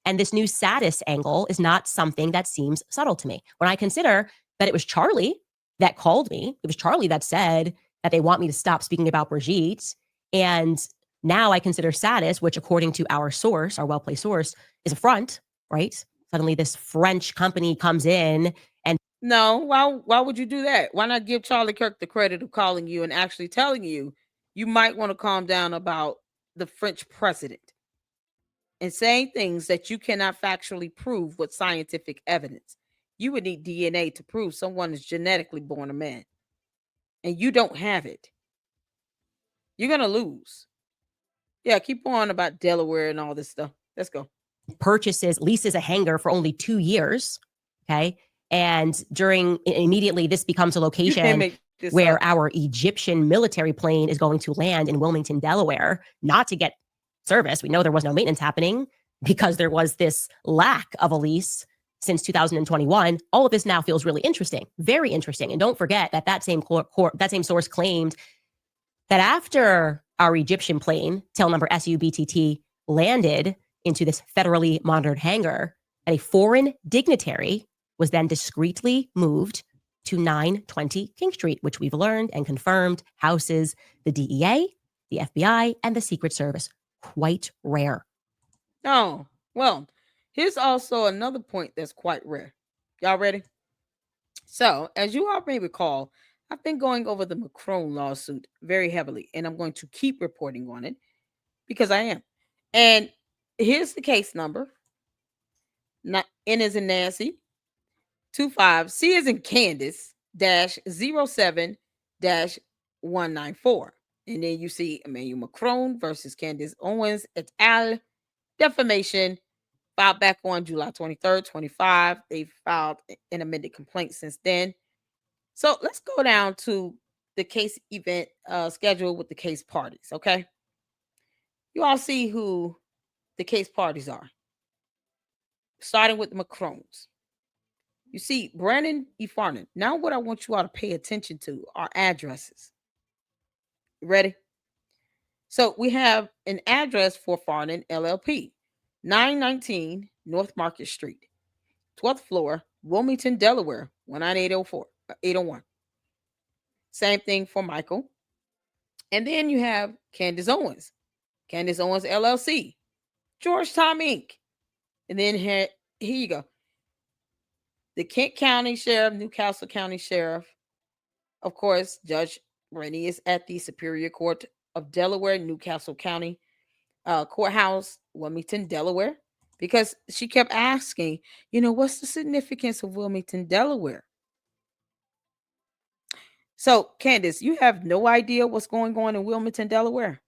And this new status angle is not something that seems subtle to me. When I consider that it was Charlie that called me, it was Charlie that said that they want me to stop speaking about Brigitte. And now I consider status, which according to our source, our well-placed source, is a front, right? Suddenly this French company comes in and No, why would you do that? Why not give Charlie Kirk the credit of calling you and actually telling you you might want to calm down about the French president and saying things that you cannot factually prove with scientific evidence? You would need DNA to prove someone is genetically born a man, and you don't have it. You're going to lose. Yeah, keep on about Delaware and all this stuff. Let's go. leases a hangar for only 2 years. Okay. And immediately this becomes a location where our Egyptian military plane is going to land in Wilmington, Delaware, not to get service. We know there was no maintenance happening because there was this lack of a lease since 2021. All of this now feels really interesting, very interesting. And don't forget that same source claimed that after our Egyptian plane, tail number SUBTT, landed into this federally monitored hangar, a foreign dignitary was then discreetly moved to 920 King Street, which we've learned and confirmed houses the DEA, the FBI, and the Secret Service. Quite rare. Oh, well, here's also another point that's quite rare. Y'all ready? So, as you all may recall, I've been going over the Macron lawsuit very heavily, and I'm going to keep reporting on it because I am. And here's the case number. N as in Nancy, 25, C as in Candace, -07 -194. And then you see Emmanuel Macron versus Candace Owens et al. Defamation filed back on July 23rd, 25. They filed an amended complaint since then. So let's go down to the case event schedule with the case parties, okay? You all see who the case parties are. Starting with the Macrons. You see Brandon E. Farnan. Now what I want you all to pay attention to are addresses. Ready? So we have an address for Farnan LLP, 919 North Market Street, 12th floor, Wilmington, Delaware, 19804-801. Same thing for Michael. And then you have Candace Owens LLC, Georgetown Inc. And then here you go. The Kent County Sheriff, Newcastle County Sheriff. Of course, Judge Rennie is at the Superior Court of Delaware, Newcastle County Courthouse, Wilmington, Delaware, because she kept asking, what's the significance of Wilmington, Delaware? So, Candace, you have no idea what's going on in Wilmington, Delaware.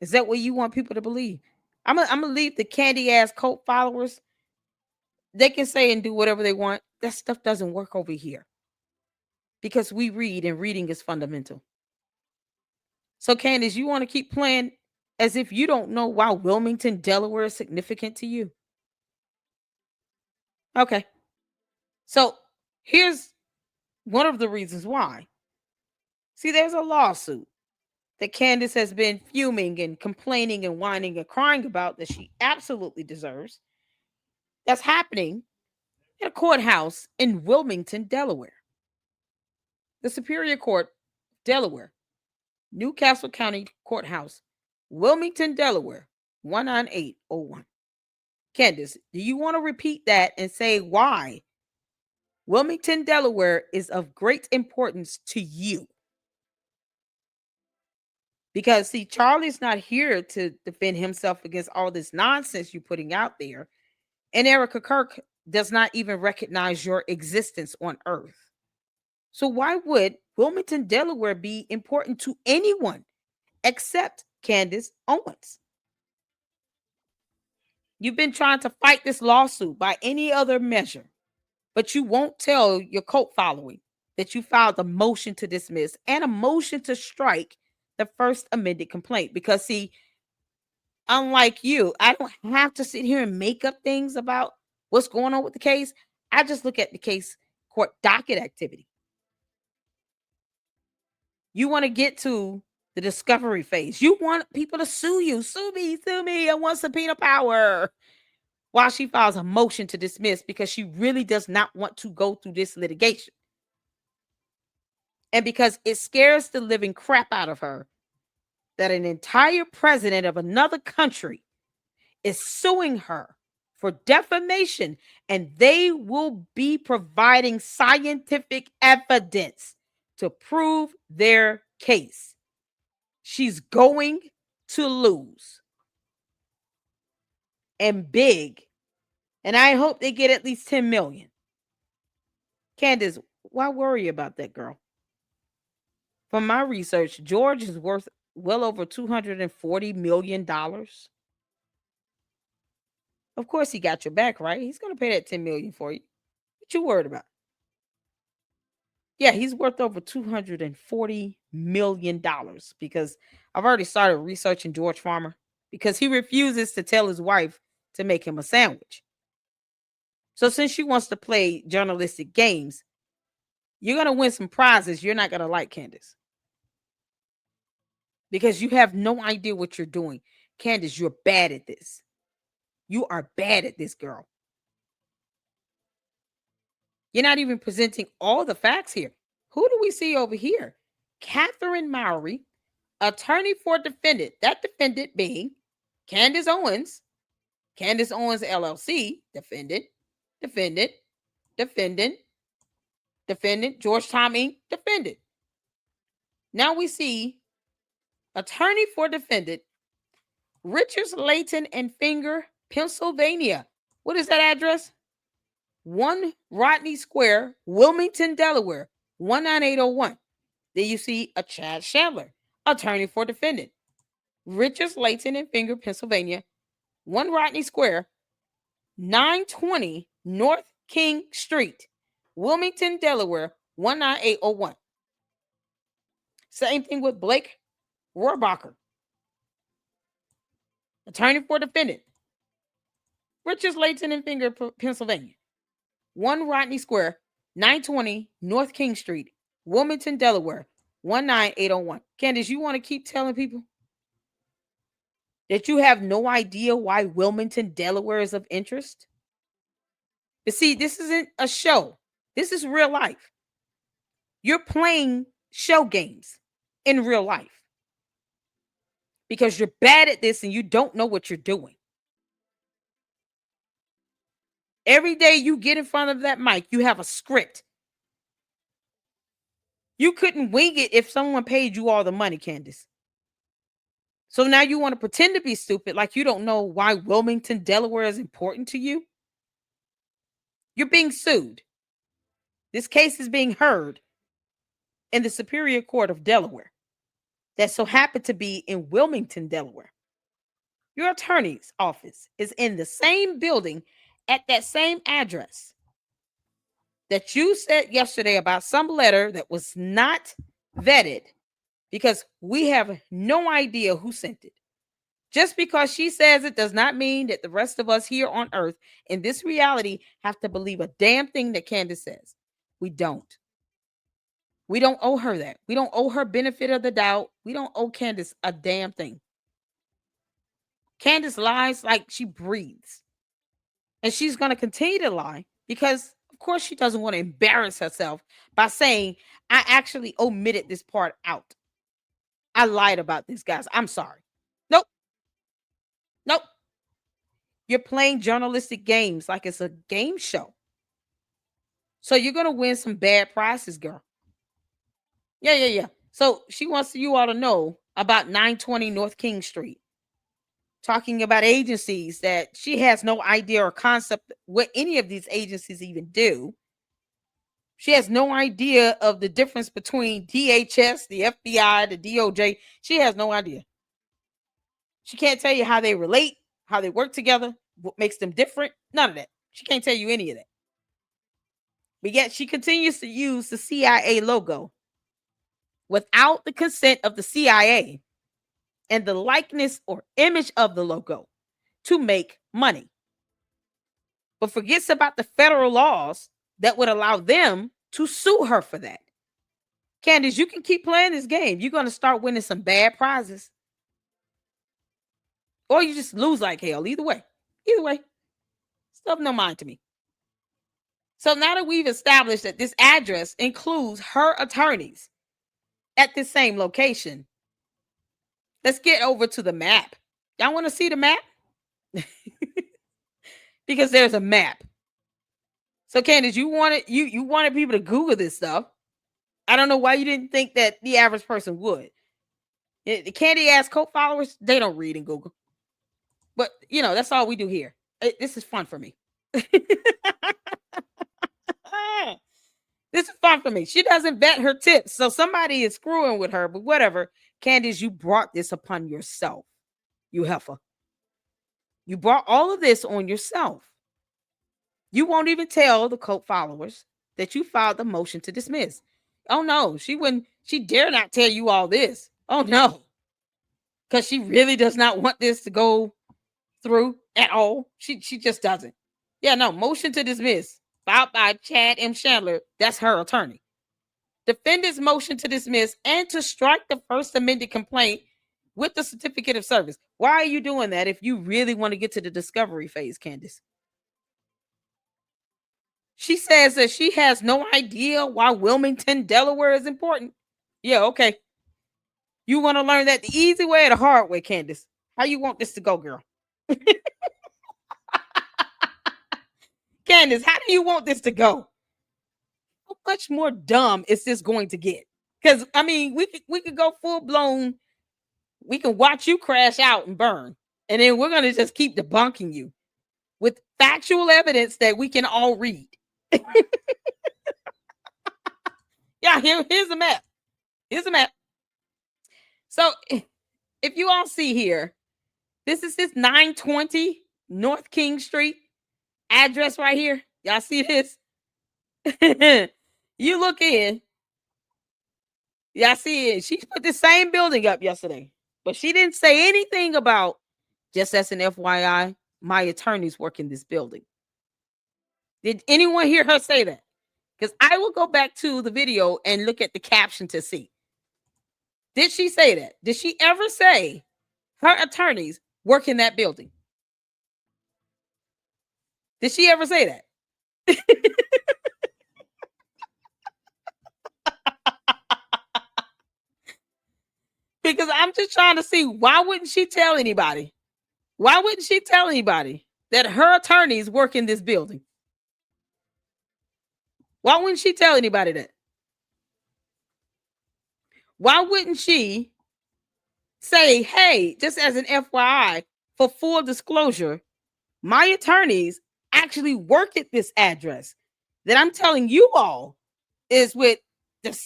Is that what you want people to believe? I'm gonna leave the candy ass cult followers. They can say and do whatever they want. That stuff doesn't work over here because we read, and reading is fundamental. So, Candace, you want to keep playing as if you don't know why Wilmington, Delaware is significant to you? Okay. So, here's one of the reasons why. See, there's a lawsuit that Candace has been fuming and complaining and whining and crying about that she absolutely deserves. That's happening in a courthouse in Wilmington, Delaware. The Superior Court, Delaware, Newcastle County Courthouse, Wilmington, Delaware, 19801. Candace, do you want to repeat that and say why Wilmington, Delaware is of great importance to you? Because, see, Charlie's not here to defend himself against all this nonsense you're putting out there. And Erica Kirk does not even recognize your existence on Earth. So why would Wilmington, Delaware be important to anyone except Candace Owens? You've been trying to fight this lawsuit by any other measure, but you won't tell your cult following that you filed a motion to dismiss and a motion to strike the first amended complaint. Because, see, unlike you, I don't have to sit here and make up things about what's going on with the case. I just look at the case court docket activity. You want to get to the discovery phase. You want people to sue you. Sue me. I want subpoena power. while she files a motion to dismiss because she really does not want to go through this litigation. And because it scares the living crap out of her that an entire president of another country is suing her for defamation, and they will be providing scientific evidence to prove their case. She's going to lose. And big. And I hope they get at least 10 million. Candace, why worry about that, girl? From my research, George is worth well over $240 million. Of course, he got your back, right? He's going to pay that $10 million for you. What you worried about? Yeah, he's worth over $240 million because I've already started researching George Farmer because he refuses to tell his wife to make him a sandwich. So since she wants to play journalistic games, you're going to win some prizes you're not going to like, Candace. Because you have no idea what you're doing. Candace, you're bad at this. You are bad at this, girl. You're not even presenting all the facts here. Who do we see over here? Catherine Mowry, attorney for defendant. That defendant being Candace Owens, Candace Owens LLC, defendant, George Tom Inc., defendant. Now we see attorney for defendant, Richards, Layton, and Finger, Pennsylvania. What is that address? 1 Rodney Square, Wilmington, Delaware, 19801. Then you see a Chad Chandler, attorney for defendant, Richards, Layton, and Finger, Pennsylvania, 1 Rodney Square, 920 North King Street, Wilmington, Delaware, 19801. Same thing with Blake Rohrbacher, attorney for defendant, Richards, Layton, and Finger, Pennsylvania, 1 Rodney Square, 920 North King Street, Wilmington, Delaware, 19801. Candace, you want to keep telling people that you have no idea why Wilmington, Delaware is of interest? But see, this isn't a show. This is real life. You're playing show games in real life because you're bad at this and you don't know what you're doing. Every day you get in front of that mic, you have a script. You couldn't wing it if someone paid you all the money, Candace. So now you want to pretend to be stupid like you don't know why Wilmington, Delaware is important to you? You're being sued. This case is being heard in the Superior Court of Delaware that so happened to be in Wilmington, Delaware. Your attorney's office is in the same building at that same address that you said yesterday about some letter that was not vetted because we have no idea who sent it. Just because she says it does not mean that the rest of us here on earth in this reality have to believe a damn thing that Candace says. We don't. We don't owe her that. We don't owe her benefit of the doubt. We don't owe Candace a damn thing. Candace lies like she breathes. And she's going to continue to lie because, of course, she doesn't want to embarrass herself by saying, I actually omitted this part out. I lied about this, guys. I'm sorry. Nope. You're playing journalistic games like it's a game show. So you're going to win some bad prizes, girl. Yeah. So she wants you all to know about 920 North King Street. Talking about agencies that she has no idea or concept what any of these agencies even do. She has no idea of the difference between DHS, the FBI, the DOJ. She has no idea. She can't tell you how they relate, how they work together, what makes them different. None of that. She can't tell you any of that. But yet she continues to use the CIA logo without the consent of the CIA and the likeness or image of the logo to make money. But forgets about the federal laws that would allow them to sue her for that. Candace, you can keep playing this game. You're going to start winning some bad prizes. Or you just lose like hell. Either way. Stuff no mind to me. So now that we've established that this address includes her attorneys at this same location, let's get over to the map. Y'all want to see the map? Because there's a map. So Candace, you wanted people to Google this stuff. I don't know why you didn't think that the average person would. The candy ass cult followers, they don't read in Google. But that's all we do here. This is fun for me. This is fun for me. She doesn't vet her tips. So somebody is screwing with her, but whatever. Candace, you brought this upon yourself. You heifer. You brought all of this on yourself. You won't even tell the cult followers that you filed the motion to dismiss. Oh no, she wouldn't. She dare not tell you all this. Oh no. Because she really does not want this to go through at all. She just doesn't. Yeah, no, motion to dismiss filed by Chad M. Chandler. That's her attorney. Defendant's motion to dismiss and to strike the first amended complaint with the certificate of service. Why are you doing that if you really want to get to the discovery phase, Candace? She says that she has no idea why Wilmington, Delaware is important. Yeah, okay. You want to learn that the easy way or the hard way, Candace? How you want this to go, girl? Candace, how do you want this to go? How much more dumb is this going to get? Because, I mean, we could go full-blown. We can watch you crash out and burn. And then we're going to just keep debunking you with factual evidence that we can all read. Yeah, here's the map. Here's the map. So if you all see here, this is this 920 North King Street address right here. Y'all see this? You look in. Y'all see it. She put the same building up yesterday, but she didn't say anything about, just as an FYI, my attorneys work in this building. Did anyone hear her say that? Because I will go back to the video and look at the caption to see. Did she say that? Did she ever say her attorneys work in that building? Did she ever say that? Because I'm just trying to see, why wouldn't she tell anybody? Why wouldn't she tell anybody that her attorneys work in this building? Why wouldn't she tell anybody that? Why wouldn't she say, hey, just as an FYI, for full disclosure, my attorneys actually work at this address that I'm telling you all is with the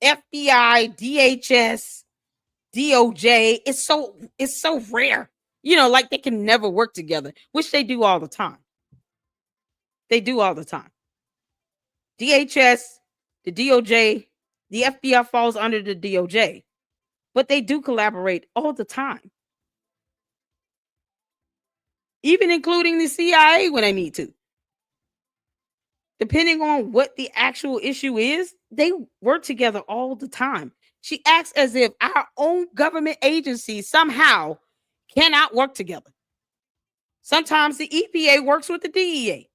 FBI, DHS, DOJ. It's so rare. Like they can never work together, which they do all the time. They do all the time. DHS, the DOJ, the FBI falls under the DOJ, but they do collaborate all the time. Even including the CIA when they need to. Depending on what the actual issue is, they work together all the time. She acts as if our own government agencies somehow cannot work together. Sometimes the EPA works with the DEA.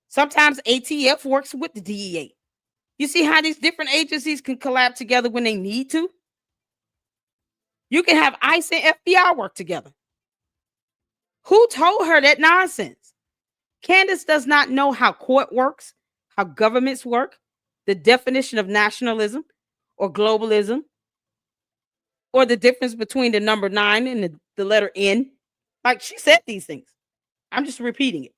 Sometimes ATF works with the DEA. You see how these different agencies can collab together when they need to? You can have ICE and FBI work together. Who told her that nonsense? Candace does not know how court works, how governments work, the definition of nationalism or globalism, or the difference between the number 9 and the letter N. Like, she said these things. I'm just repeating it.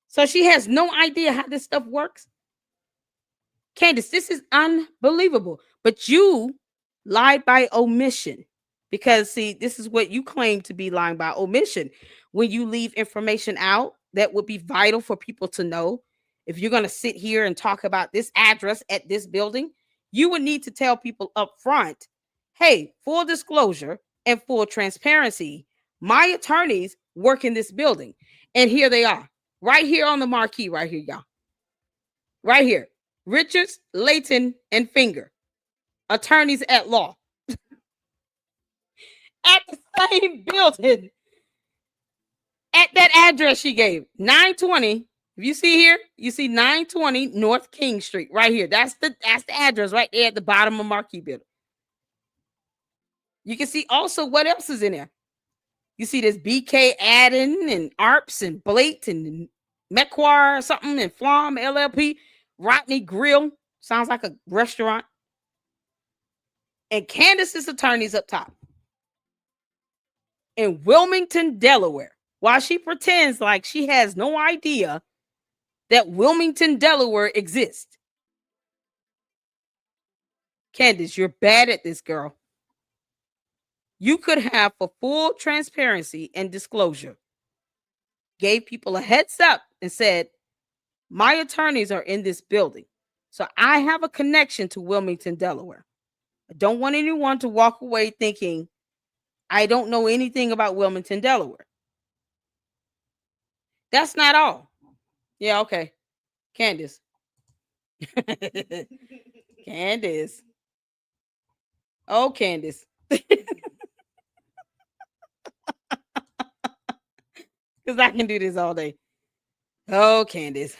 So she has no idea how this stuff works. Candace, this is unbelievable. But you lied by omission. Because, see, this is what you claim to be lying by omission. When you leave information out that would be vital for people to know, if you're going to sit here and talk about this address at this building, you would need to tell people up front, hey, full disclosure and full transparency, my attorneys work in this building. And here they are, right here on the marquee, right here, y'all. Right here. Richards, Layton, and Finger, attorneys at law. At the same building. at that address she gave, 920. If you see here, you see 920 North King Street right here. That's the address right there at the bottom of Marquee Building. You can see also what else is in there. You see this BK Adden and Arps and Blake and Mequar or something and Flom LLP, Rodney Grill. Sounds like a restaurant. And Candace's attorney's up top. In Wilmington, Delaware. While she pretends like she has no idea that Wilmington, Delaware exists. Candace, you're bad at this, girl. You could have, for full transparency and disclosure, gave people a heads up and said, my attorneys are in this building, so I have a connection to Wilmington, Delaware. I don't want anyone to walk away thinking I don't know anything about Wilmington, Delaware. That's not all. Yeah, okay. Candace. Candace. Oh, Candace. Because I can do this all day. Oh, Candace.